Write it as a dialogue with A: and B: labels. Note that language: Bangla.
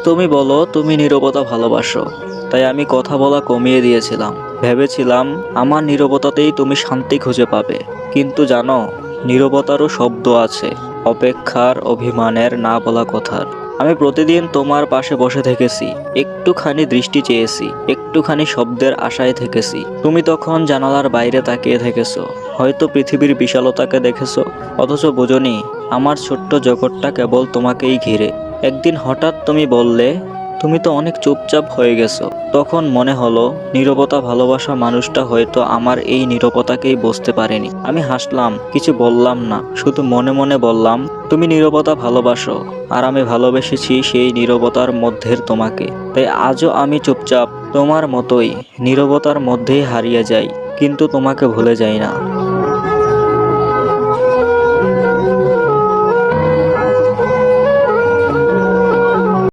A: তুমি বলো তুমি নীরবতা ভালোবাসো, তাই আমি কথা বলা কমিয়ে দিয়েছিলাম। ভেবেছিলাম আমার নীরবতাতেই তুমি শান্তি খুঁজে পাবে। কিন্তু জানো, নীরবতারও শব্দ আছে, অপেক্ষার, অভিমানের, না বলা কথার। আমি প্রতিদিন তোমার পাশে বসে থেকেছি, একটুখানি দৃষ্টি চেয়েছি, একটুখানি শব্দের আশায় থেকেছি। তুমি তখন জানালার বাইরে তাকিয়ে থেকেছো, হয়তো পৃথিবীর বিশালতাকে দেখেছো, অথচ বোঝনি আমার ছোট্ট জগৎটা কেবল তোমাকেই ঘিরে। একদিন হঠাৎ তুমি বললে, তুমি তো অনেক চুপচাপ হয়ে গেছো। তখন মনে হলো নীরবতা ভালোবাসা মানুষটা হয়তো আমার এই নীরবতাকেই বুঝতে পারেনি। আমি হাসলাম, কিছু বললাম না, শুধু মনে মনে বললাম, তুমি নীরবতা ভালোবাসো, আর আমি ভালোবেসেছি সেই নীরবতার মধ্যের তোমাকে। তাই আজও আমি চুপচাপ, তোমার মতোই নীরবতার মধ্যেই হারিয়ে যাই, কিন্তু তোমাকে ভুলে যাই না।